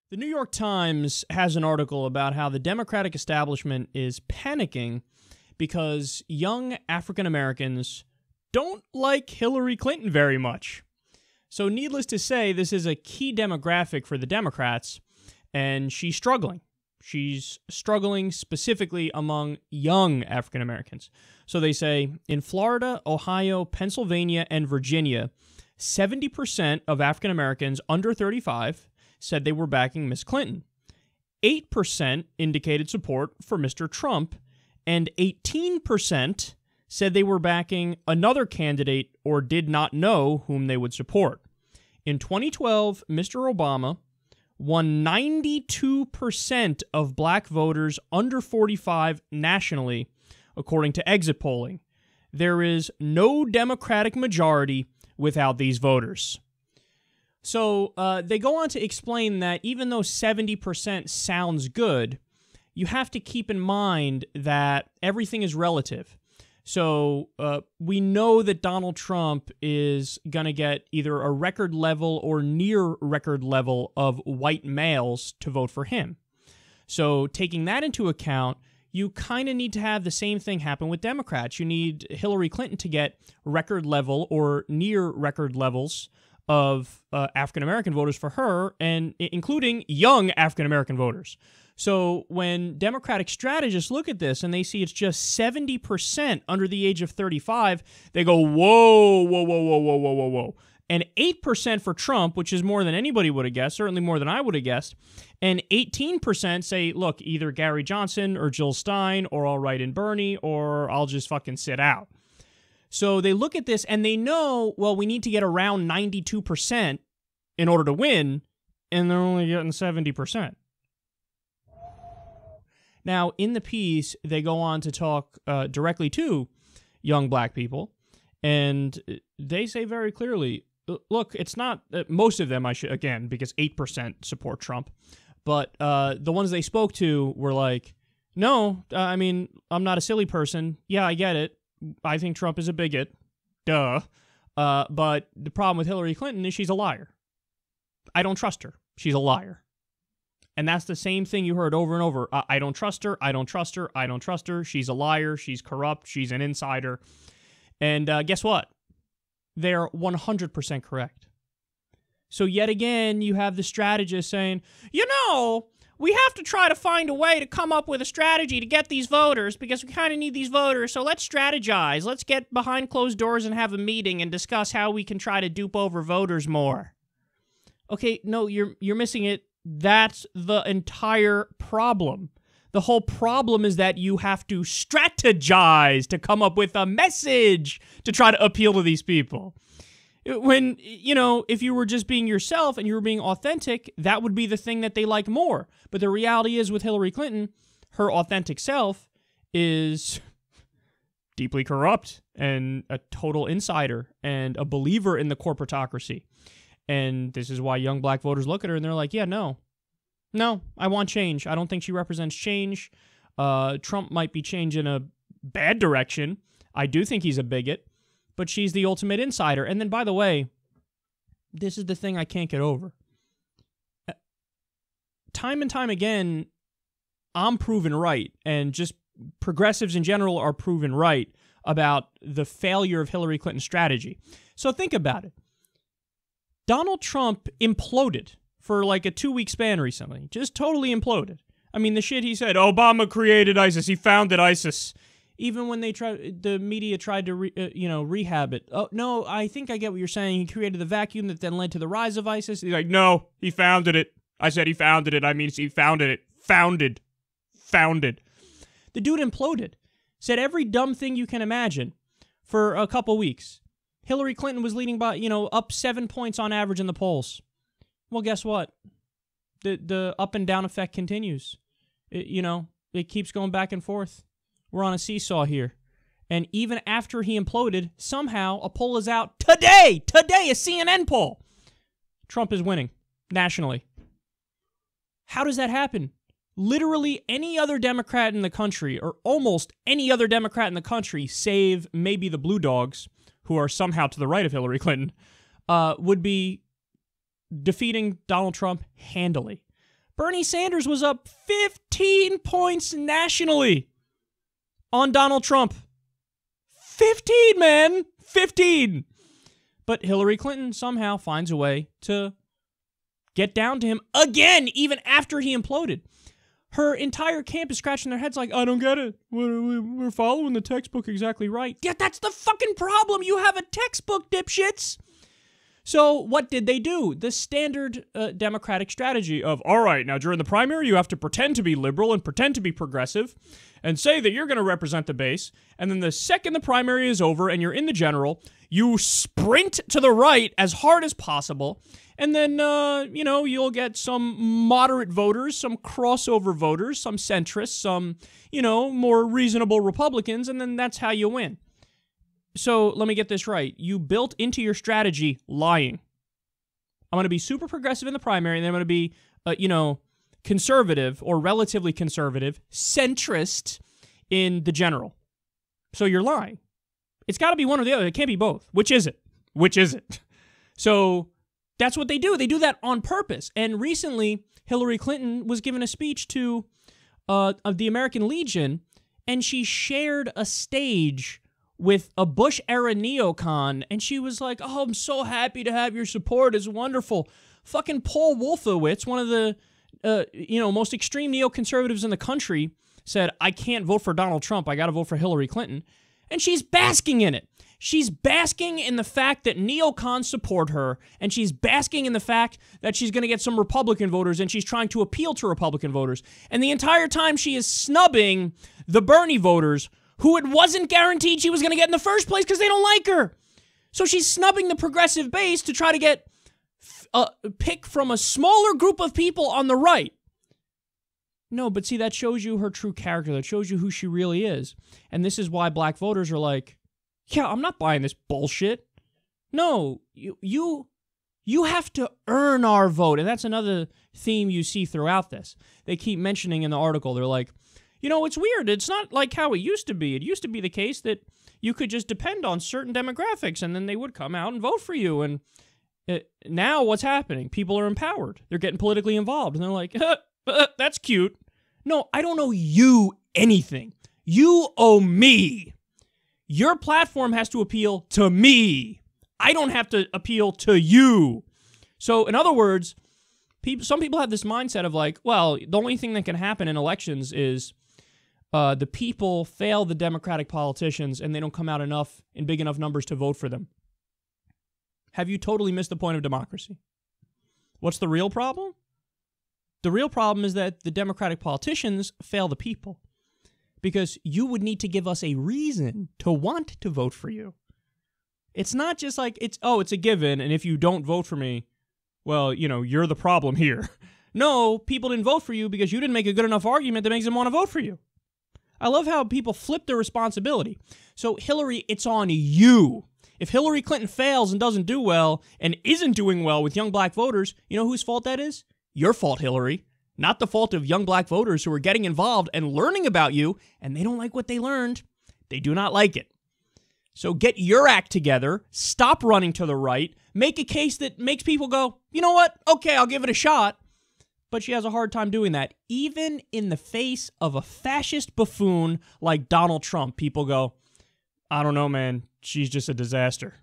The New York Times has an article about how the Democratic establishment is panicking because young African Americans don't like Hillary Clinton very much. So needless to say, this is a key demographic for the Democrats, and she's struggling. She's struggling specifically among young African Americans. So they say, in Florida, Ohio, Pennsylvania, and Virginia, 70% of African Americans under 35 said they were backing Miss Clinton. 8% indicated support for Mr. Trump, and 18% said they were backing another candidate or did not know whom they would support. In 2012, Mr. Obama won 92% of black voters under 45 nationally, according to exit polling. There is no Democratic majority without these voters. So they go on to explain that even though 70% sounds good, you have to keep in mind that everything is relative. So we know that Donald Trump is going to get either a record level or near record level of white males to vote for him. So taking that into account, you kind of need to have the same thing happen with Democrats. You need Hillary Clinton to get record level or near record levels of African-American voters for her, and including young African-American voters. So when Democratic strategists look at this and they see it's just 70% under the age of 35, they go, whoa, whoa, whoa, whoa, whoa, whoa, whoa, whoa. And 8% for Trump, which is more than anybody would have guessed, certainly more than I would have guessed. And 18% say, look, either Gary Johnson or Jill Stein, or I'll write in Bernie, or I'll just fucking sit out. So they look at this and they know, well, we need to get around 92% in order to win, and they're only getting 70%. Now, in the piece, they go on to talk directly to young black people, and they say very clearly, look, it's not, most of them, again, because 8% support Trump, but the ones they spoke to were like, no, I mean, I'm not a silly person. Yeah, I get it. I think Trump is a bigot. Duh. But the problem with Hillary Clinton is she's a liar. I don't trust her. She's a liar. And that's the same thing you heard over and over. I don't trust her. I don't trust her. I don't trust her. She's a liar. She's corrupt. She's an insider. And guess what? They're 100% correct. So yet again, you have the strategist saying, you know, we have to try to find a way to come up with a strategy to get these voters because we kind of need these voters. So let's strategize. Let's get behind closed doors and have a meeting and discuss how we can try to dupe over voters more. Okay, no, you're missing it. That's the entire problem. The whole problem is that you have to strategize to come up with a message to try to appeal to these people. When, you know, if you were just being yourself and you were being authentic, that would be the thing that they like more. But the reality is with Hillary Clinton, her authentic self is deeply corrupt and a total insider and a believer in the corporatocracy. And this is why young black voters look at her and they're like, yeah, no, I want change. I don't think she represents change. Trump might be change in a bad direction. I do think he's a bigot. But she's the ultimate insider. And then, by the way, this is the thing I can't get over. Time and time again, I'm proven right, and just progressives in general are proven right about the failure of Hillary Clinton's strategy. So think about it. Donald Trump imploded for like a 2-week span recently. Just totally imploded. I mean, the shit he said, Obama created ISIS, he founded ISIS. Even when the media tried to rehab it. Oh, no, I think I get what you're saying. He created the vacuum that then led to the rise of ISIS. He's like, no, he founded it. I said he founded it. I mean, he founded it. Founded. The dude imploded. Said every dumb thing you can imagine for a couple weeks. Hillary Clinton was leading by, up 7 points on average in the polls. Well, guess what? The up and down effect continues. It keeps going back and forth. We're on a seesaw here. And even after he imploded, somehow a poll is out today, a CNN poll. Trump is winning nationally. How does that happen? Literally any other Democrat in the country, or almost any other Democrat in the country, save maybe the Blue Dogs, who are somehow to the right of Hillary Clinton, would be defeating Donald Trump handily. Bernie Sanders was up 15 points nationally on Donald Trump. 15, man! 15! But Hillary Clinton somehow finds a way to get down to him again, even after he imploded. Her entire camp is scratching their heads like, I don't get it. We're following the textbook exactly right. Yeah, that's the fucking problem. You have a textbook, dipshits. So what did they do? The standard Democratic strategy of, all right, now during the primary, you have to pretend to be liberal and pretend to be progressive and say that you're going to represent the base. And then the second the primary is over and you're in the general, you sprint to the right as hard as possible. And then, you'll get some moderate voters, some crossover voters, some centrists, some, more reasonable Republicans, and then that's how you win. So let me get this right. You built into your strategy lying. I'm going to be super progressive in the primary, and then I'm going to be, conservative or relatively conservative, centrist in the general. So you're lying. It's got to be one or the other. It can't be both. Which is it? Which is it? So that's what they do. They do that on purpose. And recently, Hillary Clinton was given a speech to of the American Legion, and she shared a stage with a Bush-era neocon, and she was like, oh, I'm so happy to have your support. It's wonderful. Fucking Paul Wolfowitz, one of the most extreme neoconservatives in the country, said, I can't vote for Donald Trump. I got to vote for Hillary Clinton. And she's basking in it. She's basking in the fact that neocons support her, and she's basking in the fact that she's going to get some Republican voters, and she's trying to appeal to Republican voters. And the entire time she is snubbing the Bernie voters, who it wasn't guaranteed she was going to get in the first place because they don't like her. So she's snubbing the progressive base to try to get pick from a smaller group of people on the right. No, but see, that shows you her true character. That shows you who she really is. And this is why black voters are like, yeah, I'm not buying this bullshit. No, you have to earn our vote. And that's another theme you see throughout this. They keep mentioning in the article, they're like, it's weird. It's not like how it used to be. It used to be the case that you could just depend on certain demographics and then they would come out and vote for you. And now what's happening? People are empowered. They're getting politically involved. And they're like, that's cute. No, I don't owe you anything. You owe me. Your platform has to appeal to me. I don't have to appeal to you. So, in other words, some people have this mindset of like, well, the only thing that can happen in elections is the people fail the Democratic politicians and they don't come out in big enough numbers to vote for them. Have you totally missed the point of democracy? What's the real problem? The real problem is that the Democratic politicians fail the people because you would need to give us a reason to want to vote for you. It's not just like, it's a given, and if you don't vote for me, well, you're the problem here. No, people didn't vote for you because you didn't make a good enough argument that makes them want to vote for you. I love how people flip their responsibility. So, Hillary, it's on you. If Hillary Clinton fails and doesn't do well and isn't doing well with young black voters, you know whose fault that is? Your fault, Hillary. Not the fault of young black voters who are getting involved and learning about you, and they don't like what they learned. They do not like it. So get your act together, stop running to the right, make a case that makes people go, you know what? Okay, I'll give it a shot. But she has a hard time doing that. Even in the face of a fascist buffoon like Donald Trump, people go, I don't know, man. She's just a disaster.